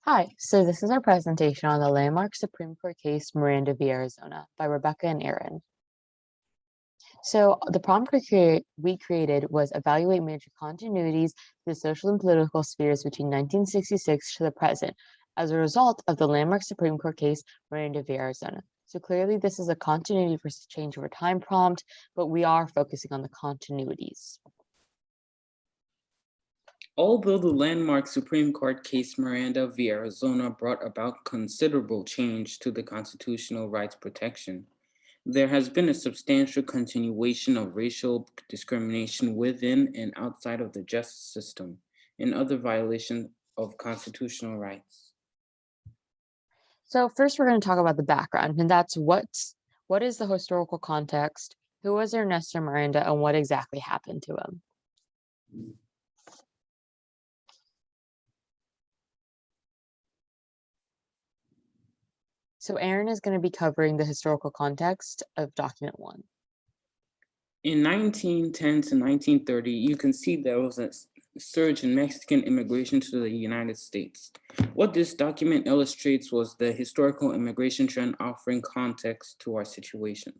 Hi, so this is our presentation on the landmark Supreme Court case Miranda v. Arizona by Rebecca and Eryn. So the problem we created was evaluate major continuities in the social and political spheres between 1966 to the present as a result of the landmark Supreme Court case Miranda v. Arizona. So clearly this is a continuity versus change over time prompt, but we are focusing on the continuities. Although the landmark Supreme Court case Miranda v. Arizona brought about considerable change to the constitutional rights protection, there has been a substantial continuation of racial discrimination within and outside of the justice system and other violations of constitutional rights. So first we're going to talk about the background, and that's what is the historical context, who was Ernesto Miranda, and what exactly happened to him. So Eryn is going to be covering the historical context of document 1. In 1910 to 1930, you can see there was a surge in Mexican immigration to the United States. What this document illustrates was the historical immigration trend offering context to our situation.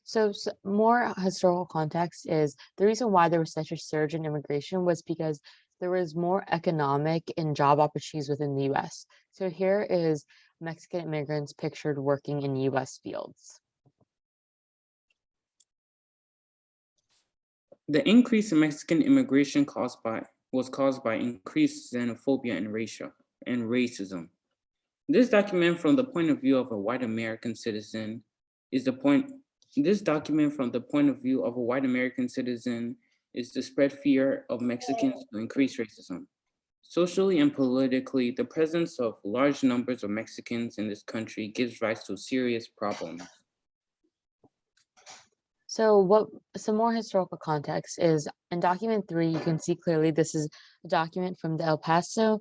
So more historical context is the reason why there was such a surge in immigration was because there was more economic and job opportunities within the US. So here is Mexican immigrants pictured working in US fields. The increase in Mexican immigration was caused by increased xenophobia and racism. This document from the point of view of a white American citizen is this document from the point of view of a white American citizen is to spread fear of Mexicans to increase racism. Socially and politically, the presence of large numbers of Mexicans in this country gives rise to serious problems. So some more historical context is in document 3, you can see clearly this is a document from the El Paso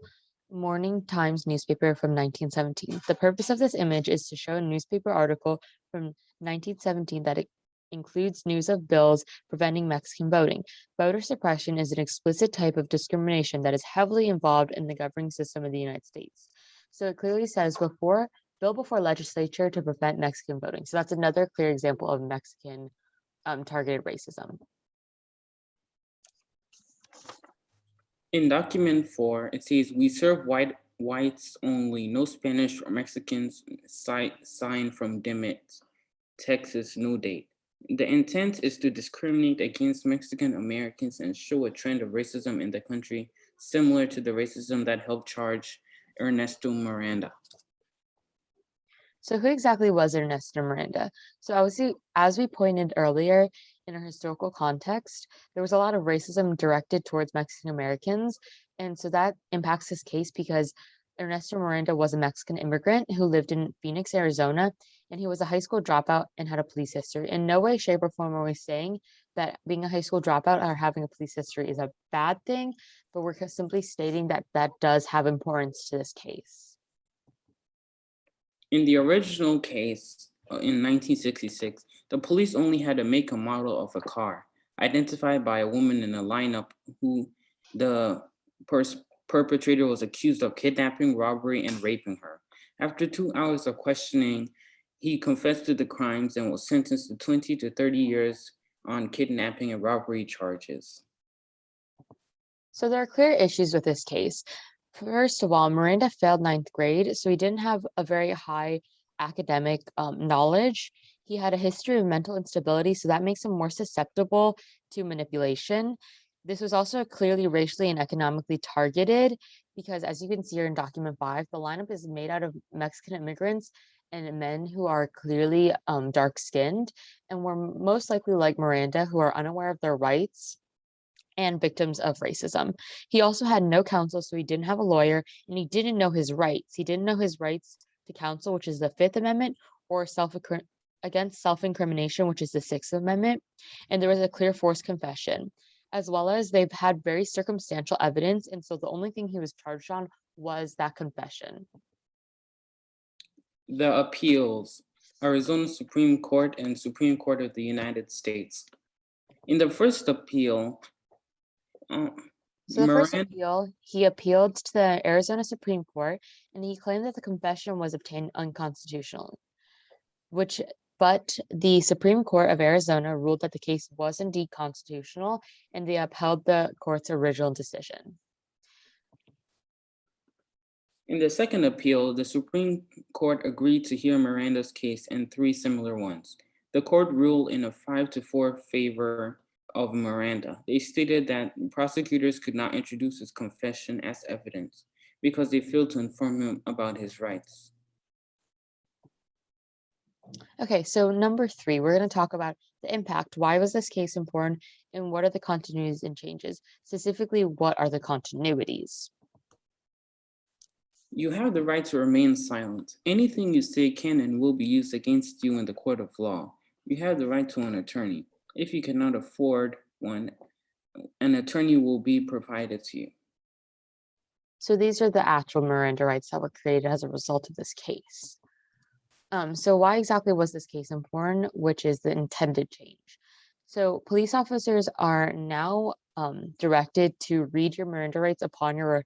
Morning Times newspaper from 1917. The purpose of this image is to show a newspaper article from 1917 that it includes news of bills preventing Mexican voting. Voter suppression is an explicit type of discrimination that is heavily involved in the governing system of the United States. So it clearly says bill before legislature to prevent Mexican voting. So that's another clear example of Mexican targeted racism. In document 4, it says, "We serve whites only, no Spanish or Mexicans," sign from Dimmitt, Texas, no date. The intent is to discriminate against Mexican Americans and show a trend of racism in the country, similar to the racism that helped charge Ernesto Miranda. So who exactly was Ernesto Miranda? So obviously, as we pointed earlier in our historical context, there was a lot of racism directed towards Mexican Americans. And so that impacts this case because Ernesto Miranda was a Mexican immigrant who lived in Phoenix, Arizona, and he was a high school dropout and had a police history. In no way, shape, or form are we saying that being a high school dropout or having a police history is a bad thing, but we're simply stating that that does have importance to this case. In the original case, in 1966, the police only had to make a model of a car, identified by a woman in a lineup who the perpetrator was accused of kidnapping, robbery, and raping her. After 2 hours of questioning, he confessed to the crimes and was sentenced to 20 to 30 years on kidnapping and robbery charges. So there are clear issues with this case. First of all, Miranda failed ninth grade, so he didn't have a very high academic knowledge. He had a history of mental instability, so that makes him more susceptible to manipulation. This was also clearly racially and economically targeted because, as you can see here in document 5, the lineup is made out of Mexican immigrants and men who are clearly dark skinned and were most likely like Miranda, who are unaware of their rights and victims of racism. He also had no counsel, so he didn't have a lawyer, and he didn't know his rights. He didn't know his rights to counsel, which is the Fifth Amendment, or against self-incrimination, which is the Sixth Amendment. And there was a clear forced confession, as well as they've had very circumstantial evidence, and so the only thing he was charged on was that confession. The appeals, Arizona Supreme Court and Supreme Court of the United States. In the first appeal, So the first Miranda, appeal, he appealed to the Arizona Supreme Court, and he claimed that the confession was obtained unconstitutionally, which but the Supreme Court of Arizona ruled that the case was indeed constitutional, and they upheld the court's original decision. in the second appeal, the Supreme Court agreed to hear Miranda's case and three similar ones. The court ruled in a 5-4 favor of Miranda. They stated that prosecutors could not introduce his confession as evidence because they failed to inform him about his rights. Okay, so number 3, we're going to talk about the impact. Why was this case important, and what are the continuities and changes? Specifically, what are the continuities? You have the right to remain silent. Anything you say can and will be used against you in the court of law. You have the right to an attorney. If you cannot afford one, an attorney will be provided to you. So these are the actual Miranda rights that were created as a result of this case. So why exactly was this case important, which is the intended change? So police officers are now directed to read your Miranda rights upon your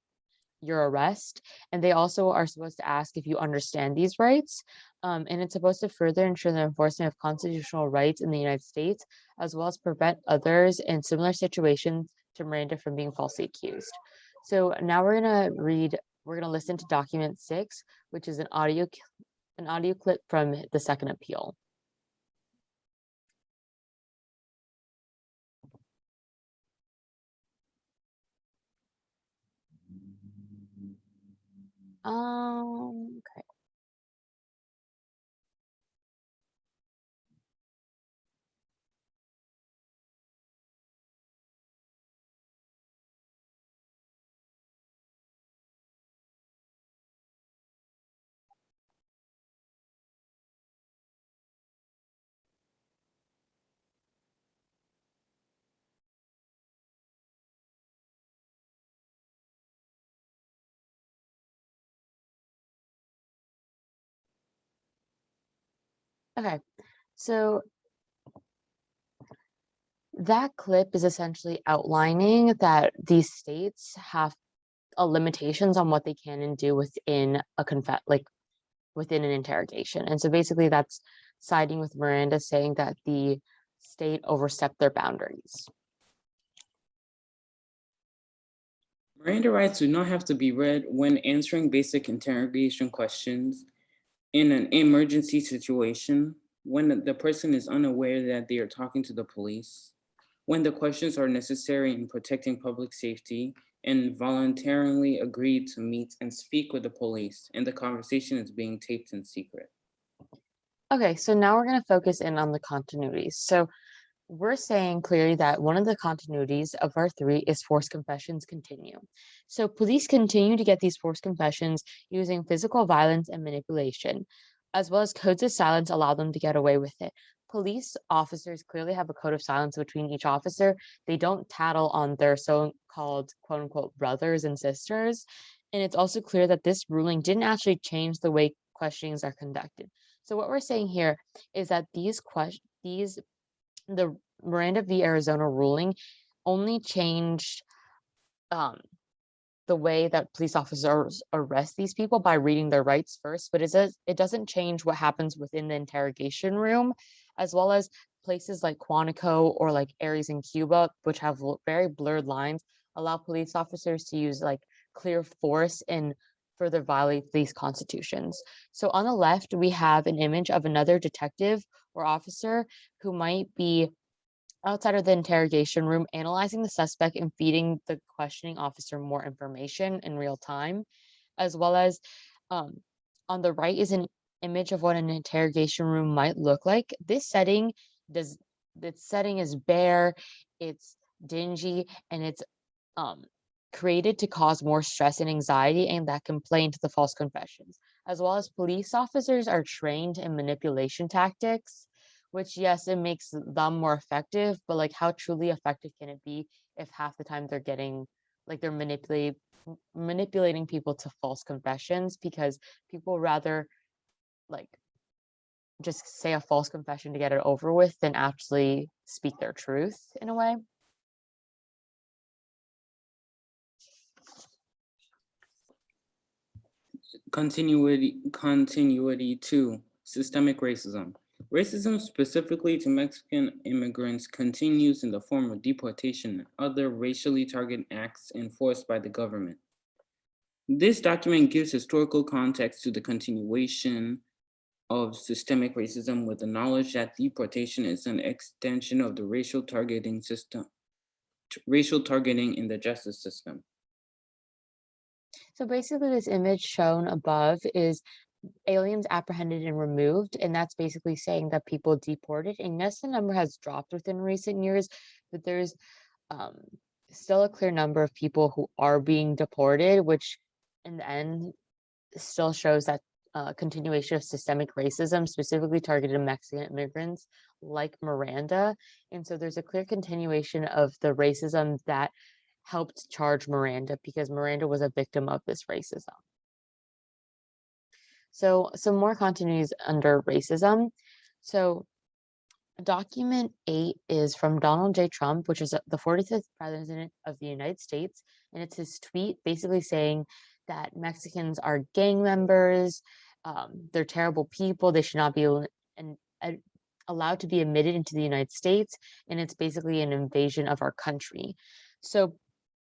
arrest, and they also are supposed to ask if you understand these rights. And it's supposed to further ensure the enforcement of constitutional rights in the United States, as well as prevent others in similar situations to Miranda from being falsely accused. So now we're gonna listen to document 6, which is an audio clip from the second appeal. Okay. Okay. So that clip is essentially outlining that these states have limitations on what they can and do within within an interrogation. And so basically that's siding with Miranda, saying that the state overstepped their boundaries. Miranda rights do not have to be read when answering basic interrogation questions in an emergency situation, when the person is unaware that they are talking to the police, when the questions are necessary in protecting public safety, and voluntarily agreed to meet and speak with the police, and the conversation is being taped in secret. Okay, so now we're going to focus in on the continuities. So we're saying clearly that one of the continuities of our 3 is forced confessions continue. So police continue to get these forced confessions using physical violence and manipulation, as well as codes of silence allow them to get away with it. Police officers clearly have a code of silence between each officer. They don't tattle on their so-called quote unquote brothers and sisters. And it's also clear that this ruling didn't actually change the way questionings are conducted. So what we're saying here is that the Miranda v. Arizona ruling only changed um, the way that police officers arrest these people by reading their rights first, but it doesn't change what happens within the interrogation room, as well as places like Quantico or like areas in Cuba, which have very blurred lines, allow police officers to use like clear force and further violate these constitutions. So on the left, we have an image of another detective or officer who might be outside of the interrogation room, analyzing the suspect and feeding the questioning officer more information in real time, as well as um, on the right is an image of what an interrogation room might look like. Does this setting is bare, it's dingy, and it's um, created to cause more stress and anxiety, and that can play into the false confessions, as well as police officers are trained in manipulation tactics, which yes, it makes them more effective, but like how truly effective can it be if half the time they're getting like they're manipulating people to false confessions because people rather like just say a false confession to get it over with than actually speak their truth in a way. Continuity 2, systemic racism. Racism specifically to Mexican immigrants continues in the form of deportation and other racially targeted acts enforced by the government. This document gives historical context to the continuation of systemic racism with the knowledge that deportation is an extension of the racial targeting in the justice system. So basically, this image shown above is aliens apprehended and removed, and that's basically saying that people deported. And yes, the number has dropped within recent years, but there's um, still a clear number of people who are being deported, which in the end still shows that continuation of systemic racism, specifically targeted Mexican immigrants like Miranda. And so there's a clear continuation of the racism that helped charge Miranda because Miranda was a victim of this racism. So some more continuities under racism. So document 8 is from Donald J. Trump, which is the 45th president of the United States. And it's his tweet basically saying that Mexicans are gang members, they're terrible people, they should not be allowed to be admitted into the United States, and it's basically an invasion of our country. So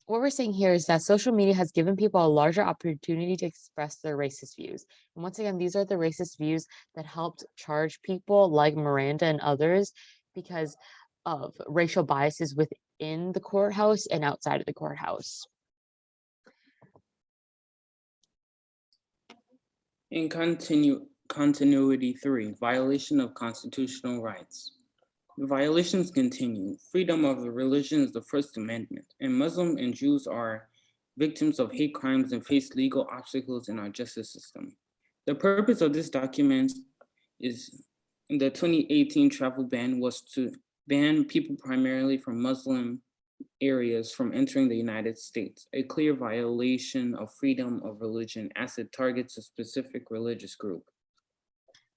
what we're saying here is that social media has given people a larger opportunity to express their racist views. And once again, these are the racist views that helped charge people like Miranda and others because of racial biases within the courthouse and outside of the courthouse. In continuity 3, violation of constitutional rights. The violations continue. Freedom of the religion is the First Amendment, and Muslims and Jews are victims of hate crimes and face legal obstacles in our justice system. The purpose of this document is the 2018 travel ban was to ban people primarily from Muslim areas from entering the United States, a clear violation of freedom of religion as it targets a specific religious group.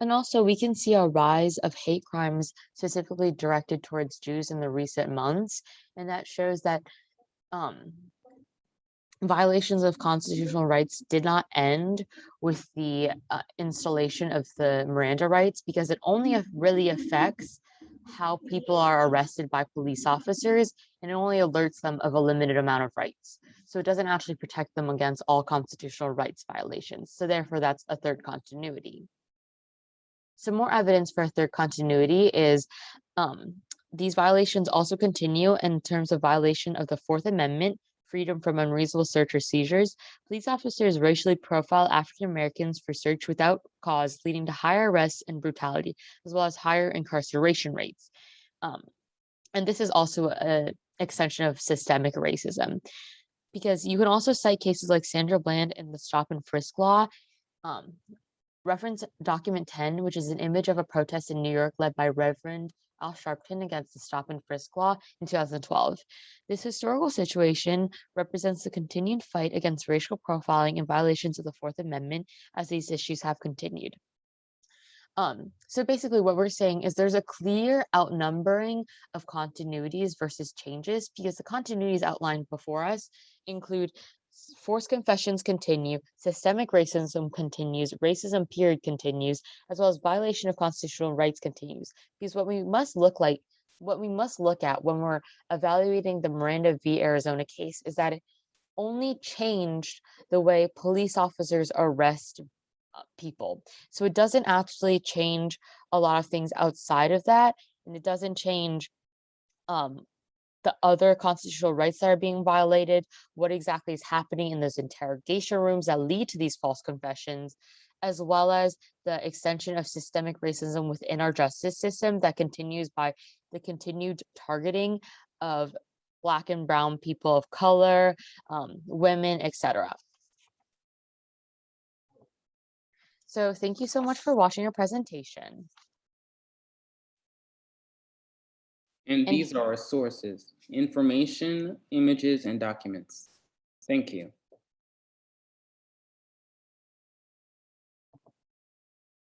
And also, we can see a rise of hate crimes specifically directed towards Jews in the recent months. And that shows that violations of constitutional rights did not end with the installation of the Miranda rights because it only really affects how people are arrested by police officers, and it only alerts them of a limited amount of rights. So it doesn't actually protect them against all constitutional rights violations. So therefore, that's a third continuity. Some more evidence for a third continuity is these violations also continue in terms of violation of the Fourth Amendment, freedom from unreasonable search or seizures. Police officers racially profile African Americans for search without cause, leading to higher arrests and brutality, as well as higher incarceration rates. And this is also an extension of systemic racism, because you can also cite cases like Sandra Bland and the stop and frisk law. Reference document 10, which is an image of a protest in New York led by Reverend Al Sharpton against the stop and frisk law in 2012. This historical situation represents the continued fight against racial profiling and violations of the Fourth Amendment as these issues have continued. So basically what we're saying is there's a clear outnumbering of continuities versus changes because the continuities outlined before us include forced confessions continue, systemic racism continues, racism period continues, as well as violation of constitutional rights continues. Because what we must look at when we're evaluating the Miranda v. Arizona case is that it only changed the way police officers arrest people. So it doesn't actually change a lot of things outside of that, and it doesn't change the other constitutional rights that are being violated, what exactly is happening in those interrogation rooms that lead to these false confessions, as well as the extension of systemic racism within our justice system that continues by the continued targeting of Black and brown people of color, women, etc. So thank you so much for watching our presentation. And these are our sources: information, images, and documents. Thank you.